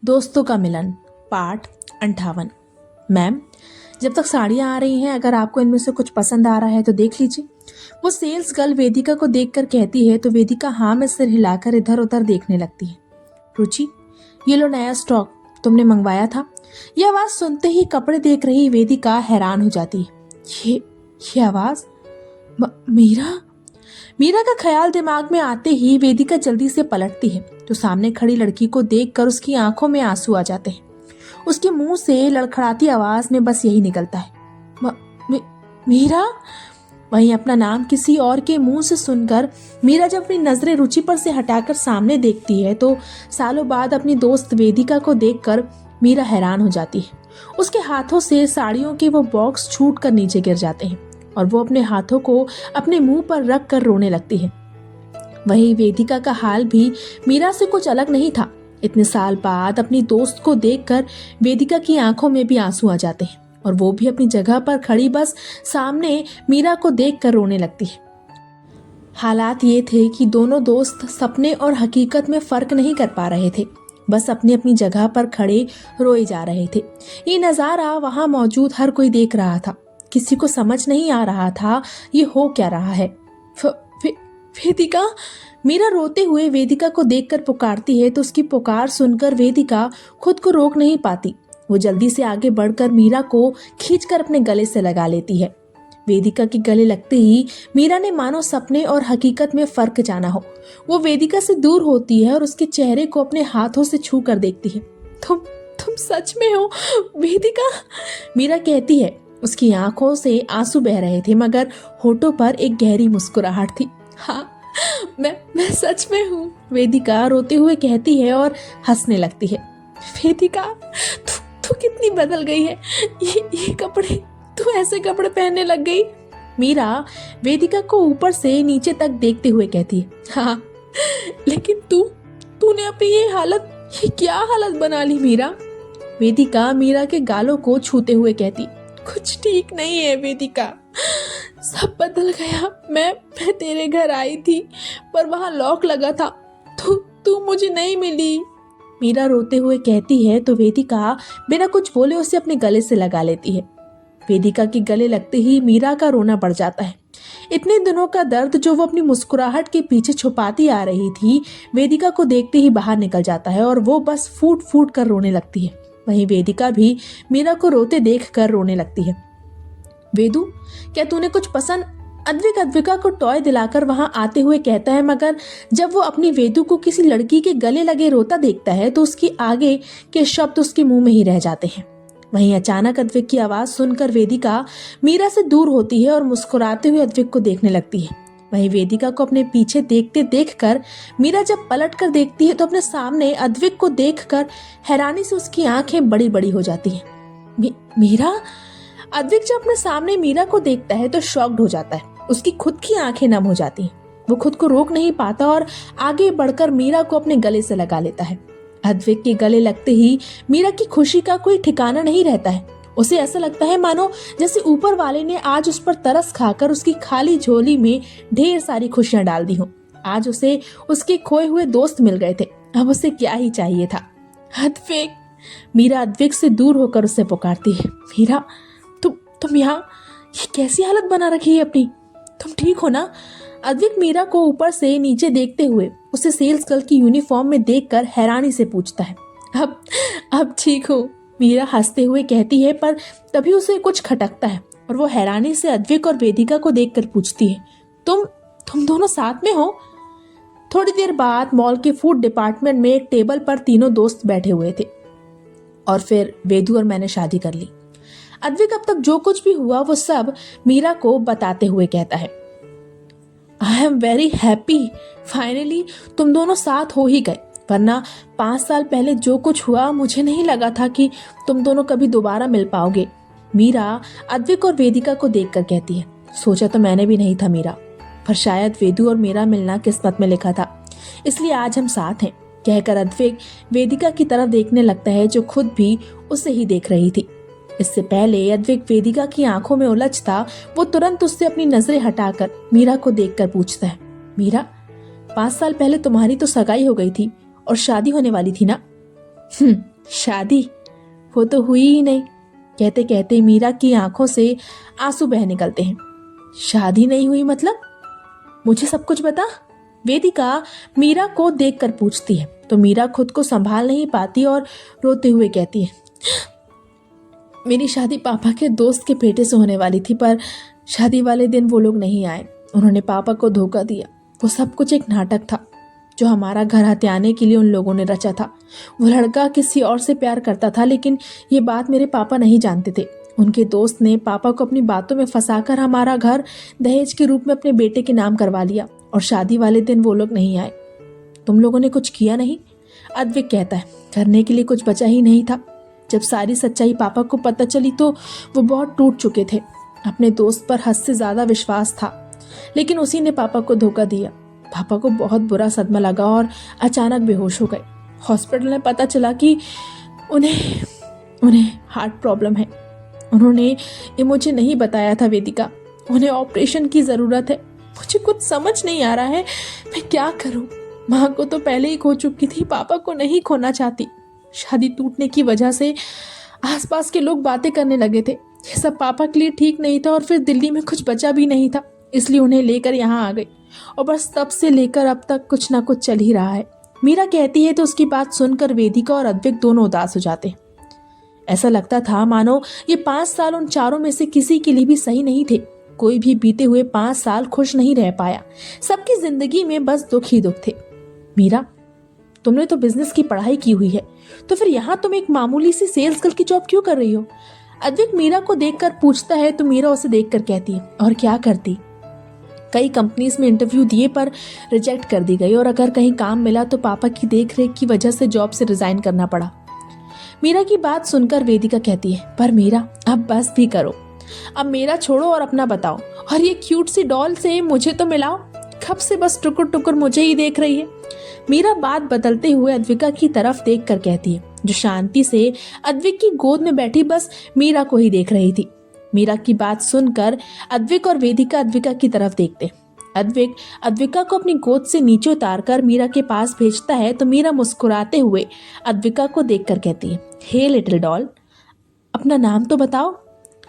दोस्तों का मिलन part 58। Ma'am, जब तक साड़ियाँ आ रही हैं, अगर आपको इनमें से कुछ पसंद आ रहा है तो देख लीजिए। वो सेल्स गर्ल वेदिका को देखकर कहती है तो वेदिका हाँ में सिर हिलाकर इधर उधर देखने लगती है। रुचि, ये लो नया स्टॉक तुमने मंगवाया था। यह आवाज़ सुनते ही कपड़े देख रही वेदिका हैरान हो जाती है। ये आवाज़ मीरा का ख्याल दिमाग में आते ही वेदिका जल्दी से पलटती है तो सामने खड़ी लड़की को देखकर उसकी आंखों में आंसू आ जाते हैं। उसके मुंह से लड़खड़ाती आवाज में बस यही निकलता है, मीरा। वहीं अपना नाम किसी और के मुंह से सुनकर मीरा जब अपनी नजरें रुचि पर से हटाकर सामने देखती है तो सालों बाद अपनी दोस्त वेदिका को देखकर मीरा हैरान हो जाती है। उसके हाथों से साड़ियों के वो बॉक्स छूट कर नीचे गिर जाते हैं और वो अपने हाथों को अपने मुंह पर रख कर रोने लगती है। वहीं वेदिका का हाल भी मीरा से कुछ अलग नहीं था। इतने साल बाद अपनी दोस्त को देखकर वेदिका की आंखों में भी आंसू आ जाते हैं और वो भी अपनी जगह पर खड़ी बस सामने मीरा को देखकर रोने लगती है। हालात ये थे कि दोनों दोस्त सपने और हकीकत में फर्क नहीं कर पा रहे थे, बस अपनी अपनी जगह पर खड़े रोए जा रहे थे। ये नजारा वहां मौजूद हर कोई देख रहा था। किसी को समझ नहीं आ रहा था ये हो क्या रहा है। वेदिका, मीरा रोते हुए वेदिका को देखकर पुकारती है तो उसकी पुकार सुनकर वेदिका खुद को रोक नहीं पाती। वो जल्दी से आगे बढ़कर मीरा को खींचकर अपने गले से लगा लेती है। वेदिका के गले लगते ही मीरा ने मानो सपने और हकीकत में फर्क जाना हो। वो वेदिका से दूर होती है और उसके चेहरे को अपने हाथों से छू कर देखती है। तुम सच में हो वेदिका? मीरा कहती है। उसकी आंखों से आंसू बह रहे थे मगर होठों पर एक गहरी मुस्कुराहट थी। हाँ, मैं सच में हूँ, वेदिका रोते हुए कहती है और हंसने लगती है। वेदिका, तू कितनी बदल गई है। ये कपड़े, तू ऐसे कपड़े पहनने लग गई। मीरा वेदिका को ऊपर से नीचे तक देखते हुए कहती है। हाँ, लेकिन तूने अपनी ये क्या हालत बना ली मीरा? वेदिका मीरा के गालों को छूते हुए कहती, कुछ ठीक नहीं है वेदिका, सब बदल गया। मैं तेरे घर आई थी पर वहां लॉक लगा था, तू मुझे नहीं मिली। मीरा रोते हुए कहती है तो वेदिका बिना कुछ बोले उसे अपने गले से लगा लेती है। वेदिका के गले लगते ही मीरा का रोना बढ़ जाता है। इतने दिनों का दर्द जो वो अपनी मुस्कुराहट के पीछे छुपाती आ रही थी, वेदिका को देखते ही बाहर निकल जाता है और वो बस फूट फूट कर रोने लगती है। वहीं वेदिका भी मीरा को रोते देख कर रोने लगती है। वेदू, क्या तूने कुछ पसंद? अद्विका को टॉय दिलाकर वहां आते हुए कहता है मगर जब वो अपनी वेदू को किसी लड़की के गले लगे रोता देखता है तो उसकी आगे के शब्द उसके मुंह में ही रह जाते हैं। वहीं अचानक अद्विक की आवाज सुनकर वेदिका मीरा से दूर होती है और मुस्कुराते हुए अद्विक को देखने लगती है। वहीं वेदिका को अपने पीछे देखते देखकर मीरा जब पलट कर देखती है तो अपने सामने अद्विक को देखकर हैरानी से उसकी आंखें बड़ी बड़ी हो जाती हैं। मीरा? अद्विक जब अपने सामने मीरा को देखता है तो शॉक्ड हो जाता है। उसकी खुद की आंखें नम हो जाती हैं। वो खुद को रोक नहीं पाता और आगे बढ़कर मीरा को अपने गले से लगा लेता है। अद्विक के गले लगते ही मीरा की खुशी का कोई ठिकाना नहीं रहता है। उसे ऐसा लगता है मानो जैसे ऊपर वाले ने आज उस पर तरस खाकर उसकी खाली झोली में ढेर सारी खुशियां डाल दी हों। आज उसे उसके खोए हुए दोस्त मिल गए थे, अब उसे क्या ही चाहिए था। अद्विक! मीरा अद्विक से दूर होकर उसे पुकारती है। मीरा, तुम यहाँ ये कैसी हालत बना रखी है अपनी? तुम ठीक हो ना? अद्विक मीरा को ऊपर से नीचे देखते हुए उसे सेल्स गर्ल की यूनिफॉर्म में देखकर हैरानी से पूछता है। अब ठीक हूँ, मीरा हंसते हुए कहती है पर तभी उसे कुछ खटकता है और वो हैरानी से अद्विक और वेदिका को देखकर पूछती है, तुम दोनों साथ में हो? थोड़ी देर बाद मॉल के फूड डिपार्टमेंट में एक टेबल पर तीनों दोस्त बैठे हुए थे और फिर वेदू और मैंने शादी कर ली। अद्विक अब तक जो कुछ भी हुआ वो सब मीरा को बताते हुए कहता है। I am very happy, finally तुम दोनों साथ हो ही गए, वरना 5 साल पहले जो कुछ हुआ मुझे नहीं लगा था कि तुम दोनों कभी दोबारा मिल पाओगे। मीरा अद्विक और वेदिका को देखकर कहती है। सोचा तो मैंने भी नहीं था मीरा, पर शायद वेदू और मेरा मिलना किस्मत में लिखा था, इसलिए आज हम साथ हैं, कहकर अद्विक वेदिका की तरफ देखने लगता है जो खुद भी उसे ही देख रही थी। इससे पहले अद्विक वेदिका की आंखों में उलझता वो तुरंत उससे अपनी नजरें हटाकर मीरा को देखकर पूछता है। मीरा, 5 साल पहले तुम्हारी तो सगाई हो गई थी और शादी होने वाली थी ना? शादी? वो तो हुई ही नहीं। कहते कहते मीरा की आंखों से आंसू बह निकलते हैं। शादी नहीं हुई मतलब? मुझे सब कुछ बता। वेदिका मीरा को देखकर पूछती है तो मीरा खुद को संभाल नहीं पाती और रोते हुए कहती है, मेरी शादी पापा के दोस्त के बेटे से होने वाली थी, पर शादी वाले दिन वो लोग नहीं आए। उन्होंने पापा को धोखा दिया। वो सब कुछ एक नाटक था जो हमारा घर हथियाने के लिए उन लोगों ने रचा था। वो लड़का किसी और से प्यार करता था, लेकिन ये बात मेरे पापा नहीं जानते थे। उनके दोस्त ने पापा को अपनी बातों में फंसाकर हमारा घर दहेज के रूप में अपने बेटे के नाम करवा लिया और शादी वाले दिन वो लोग नहीं आए। तुम लोगों ने कुछ किया नहीं? अद्विक कहता है, करने के लिए कुछ बचा ही नहीं था। जब सारी सच्चाई पापा को पता चली तो वो बहुत टूट चुके थे। अपने दोस्त पर हद से ज्यादा विश्वास था, लेकिन उसी ने पापा को धोखा दिया। पापा को बहुत बुरा सदमा लगा और अचानक बेहोश हो गए। हॉस्पिटल में पता चला कि उन्हें हार्ट प्रॉब्लम है। उन्होंने ये मुझे नहीं बताया था वेदिका। उन्हें ऑपरेशन की ज़रूरत है। मुझे कुछ समझ नहीं आ रहा है, मैं क्या करूं? माँ को तो पहले ही खो चुकी थी, पापा को नहीं खोना चाहती। शादी टूटने की वजह से आसपास के लोग बातें करने लगे थे। ये सब पापा के लिए ठीक नहीं था और फिर दिल्ली में कुछ बचा भी नहीं था, इसलिए उन्हें लेकर यहाँ आ गई और बस तब से लेकर अब तक कुछ ना कुछ चल ही रहा है। मीरा कहती है तो उसकी बात सुनकर वेदिका और अद्विक दोनों उदास हो जाते हैं। ऐसा लगता था मानो ये 5 साल उन चारों में से किसी के लिए भी सही नहीं थे। कोई भी बीते हुए 5 साल खुश नहीं रह पाया। सबकी जिंदगी में बस दुख ही दुख थे। मीरा, तुमने तो बिजनेस की पढ़ाई की हुई है, तो फिर यहाँ तुम एक मामूली सी सेल्स गर्ल की जॉब क्यों कर रही हो? अद्विक मीरा को देखकर पूछता है तो मीरा उसे देखकर कहती है, और क्या करती? कई कंपनीज में इंटरव्यू दिए पर रिजेक्ट कर दी गई और अगर कहीं काम मिला तो पापा की देखरेख की वजह से जॉब से रिजाइन करना पड़ा। मीरा की बात सुनकर वेदिका कहती है, पर मीरा अब बस भी करो। अब मेरा छोड़ो और अपना बताओ, और ये क्यूट सी डॉल से मुझे तो मिलाओ। कब से बस टुकुर टुकुर मुझे ही देख रही है। मीरा बात बदलते हुए अद्विका की तरफ देख कर कहती है, जो शांति से अद्विक की गोद में बैठी बस मीरा को ही देख रही थी। मीरा की बात सुनकर अद्विक और वेदिका अद्विका की तरफ देखते। अद्विक अद्विका को अपनी गोद से नीचे उतारकर मीरा के पास भेजता है तो मीरा मुस्कुराते हुए अद्विका को देखकर कहती है, हे लिटिल डॉल, अपना नाम तो बताओ।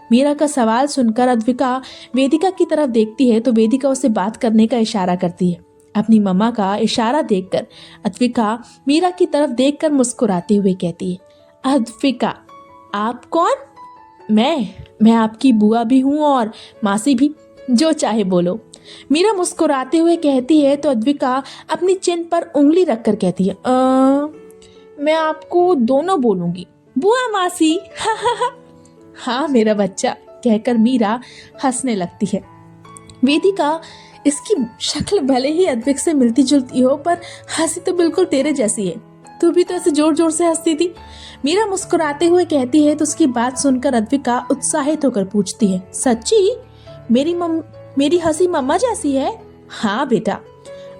मीरा का सवाल सुनकर अद्विका वेदिका की तरफ देखती है तो वेदिका उसे बात करने का इशारा करती है। अपनी मम्मा का इशारा देखकर अद्विका मीरा की तरफ देखकर मुस्कुराते हुए कहती है, अद्विका, आप कौन? मैं आपकी बुआ भी हूँ और मासी भी, जो चाहे बोलो। मीरा मुस्कुराते हुए कहती है तो अद्विका अपनी चिन पर उंगली रखकर कहती है, मैं आपको दोनों बोलूंगी, बुआ मासी। हाँ मेरा बच्चा, कहकर मीरा हंसने लगती है। वेदिका, इसकी शक्ल भले ही अद्विक से मिलती जुलती हो, पर हंसी तो बिल्कुल तेरे जैसी है। तू भी तो ऐसे जोर जोर से हंसती थी। मीरा मुस्कुराते हुए कहती है तो उसकी बात सुनकर अद्विका उत्साहित होकर पूछती है, सच्ची? मेरी हंसी मम्मा जैसी है? हाँ बेटा,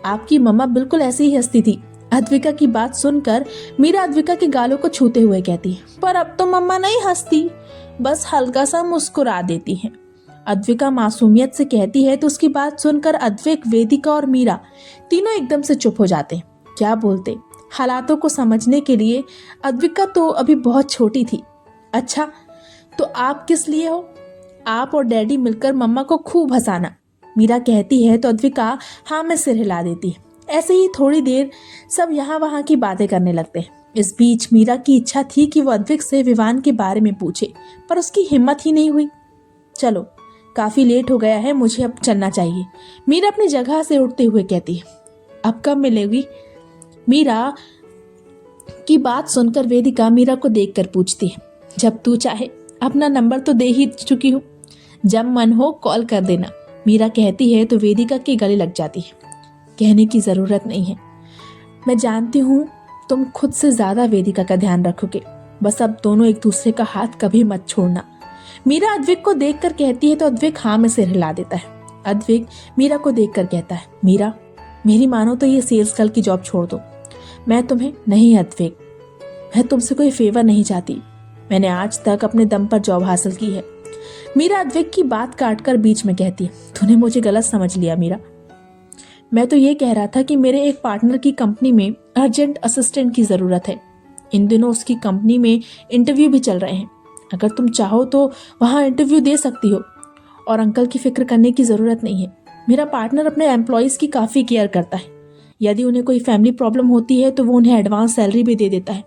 आपकी मम्मा बिल्कुल ऐसे ही हंसती थी। अद्विका की बात सुनकर मीरा अद्विका के गालों को छूते हुए कहती है, पर अब तो मम्मा नहीं हंसती, बस हल्का सा मुस्कुरा देती है। अद्विका मासूमियत से कहती है तो उसकी बात सुनकर अद्विक, वेदिका और मीरा तीनों एकदम से चुप हो जाते हैं। क्या बोलते? हालातों को समझने के लिए अद्विका तो अभी बहुत छोटी थी। अच्छा, तो आप किस लिए हो? आप और डैडी मिलकर मम्मा को खूब हंसाना, मीरा कहती है तो अद्विका हाँ में सिर हिला देती है। ऐसे ही थोड़ी देर सब यहाँ वहाँ की बातें करने लगते हैं। इस बीच मीरा की इच्छा थी कि वो अद्विक से विवान के बारे में पूछे, पर उसकी हिम्मत ही नहीं हुई। चलो, काफी लेट हो गया है, मुझे अब चलना चाहिए, मीरा अपनी जगह से उठते हुए कहती है। अब कब मिलेगी? मीरा की बात सुनकर वेदिका मीरा को देखकर पूछती है, जब तू चाहे, अपना नंबर तो दे ही चुकी हूँ, जब मन हो कॉल कर देना, मीरा कहती है तो वेदिका के गले लग जाती है। कहने की जरूरत नहीं है, मैं जानती हूँ तुम खुद से ज्यादा वेदिका का ध्यान रखोगे, बस अब दोनों एक दूसरे का हाथ कभी मत छोड़ना, मीरा अद्विक को देखकर कहती है तो अद्विक हाँ में सिर हिला देता है। अद्विक मीरा को देखकर कहता है, मीरा मेरी मानो तो ये सेल्स गर्ल की जॉब छोड़ दो। मैं तुम्हें नहीं अद्विक, मैं तुमसे कोई फेवर नहीं चाहती, मैंने आज तक अपने दम पर जॉब हासिल की है। मीरा अद्विक की बात काटकर बीच में कहती है, तूने मुझे गलत समझ लिया मीरा, मैं तो ये कह रहा था कि मेरे एक पार्टनर की कंपनी में अर्जेंट असिस्टेंट की जरूरत है। इन दिनों उसकी कंपनी में इंटरव्यू भी चल रहे हैं। अगर तुम चाहो तो वहाँ इंटरव्यू दे सकती हो, और अंकल की फिक्र करने की ज़रूरत नहीं है। मेरा पार्टनर अपने एम्प्लॉयज़ की काफ़ी केयर करता है। यदि उन्हें कोई फैमिली प्रॉब्लम होती है तो वो उन्हें एडवांस सैलरी भी दे देता है।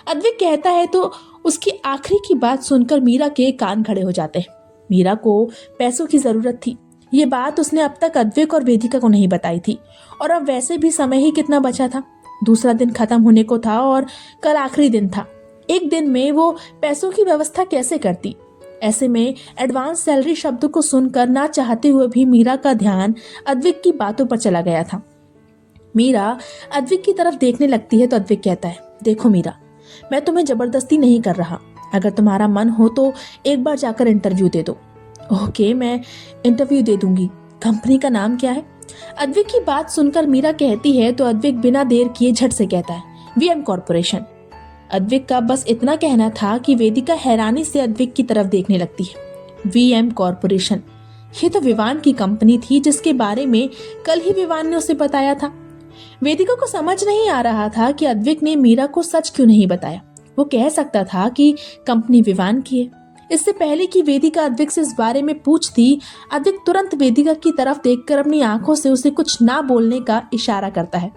अद्विक कहता है तो उसकी आखिरी की बात सुनकर मीरा के कान खड़े हो जाते हैं। मीरा को पैसों की ज़रूरत थी। ये बात उसने अब तक अद्विक और वेदिका को नहीं बताई थी, और अब वैसे भी समय ही कितना बचा था। दूसरा दिन खत्म होने को था और कल आखिरी दिन था। एक दिन में वो पैसों की व्यवस्था कैसे करती? ऐसे में एडवांस सैलरी शब्द को सुनकर ना चाहते हुए भी मीरा का ध्यान अद्विक की बातों पर चला गया था। मीरा अद्विक की तरफ देखने लगती है तो अद्विक कहता है, देखो मीरा, मैं तुम्हें जबरदस्ती नहीं कर रहा। अगर तुम्हारा मन हो तो एक बार जाकर इंटरव्यू दे दो। ओके, मैं इंटरव्यू दे दूंगी। कंपनी का नाम क्या है? अद्विक की बात सुनकर मीरा कहती है तो अद्विक बिना देर किए झट से कहता है, वीएम कॉर्पोरेशन। अद्विक का बस इतना कहना था कि वेदिका हैरानी से अद्विक की तरफ देखने लगती है। वीएम कॉर्पोरेशन, ये तो विवान की कंपनी थी जिसके बारे में कल ही विवान ने उसे बताया था। वेदिका को समझ नहीं आ रहा था कि अद्विक ने मीरा को सच क्यों नहीं बताया। वो कह सकता था कि कंपनी विवान की है। इससे पहले कि वेदिका अद्विक से इस बारे में पूछती, अद्विक तुरंत वेदिका की तरफ देखकर अपनी आंखों से उसे कुछ ना बोलने का इशारा करता है।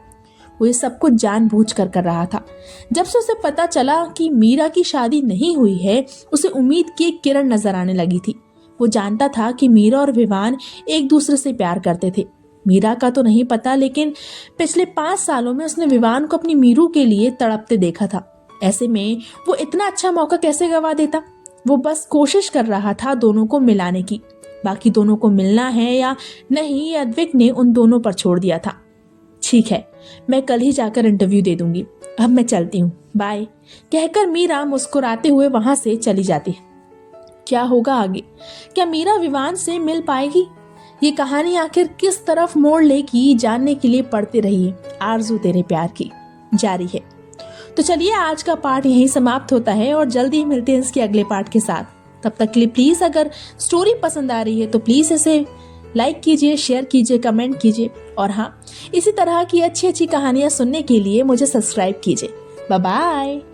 वो ये सब कुछ जानबूझकर कर रहा था। जब से उसे पता चला कि मीरा की शादी नहीं हुई है, उसे उम्मीद की एक किरण नजर आने लगी थी। वो जानता था कि मीरा और विवान एक दूसरे से प्यार करते थे। मीरा का तो नहीं पता, लेकिन पिछले 5 सालों में उसने विवान को अपनी मीरू के लिए तड़पते देखा था। ऐसे में वो इतना अच्छा मौका कैसे गवा देता? वो बस कोशिश कर रहा था दोनों को मिलाने की। बाकी दोनों को मिलना है या नहीं, ये अद्विक ने उन दोनों पर छोड़ दिया था। ठीक है, मैं कल ही जाकर इंटरव्यू दे दूंगी। अब मैं चलती हूँ, बाय, कहकर मीरा मुस्कुराते हुए वहां से चली जाती है। क्या होगा आगे? क्या मीरा विवान से मिल पाएगी? ये कहानी आखिर किस तरफ मोड़ लेगी, जानने के लिए पढ़ते रहिए आरज़ू तेरे प्यार की जारी है। तो चलिए, आज का पार्ट यहीं समाप्त होता है और जल्दी ही मिलते हैं इसके अगले पार्ट के साथ। तब तक के लिए प्लीज, अगर स्टोरी पसंद आ रही है तो प्लीज इसे लाइक कीजिए, शेयर कीजिए, कमेंट कीजिए, और हाँ, इसी तरह की अच्छी अच्छी कहानियां सुनने के लिए मुझे सब्सक्राइब कीजिए। Bye bye.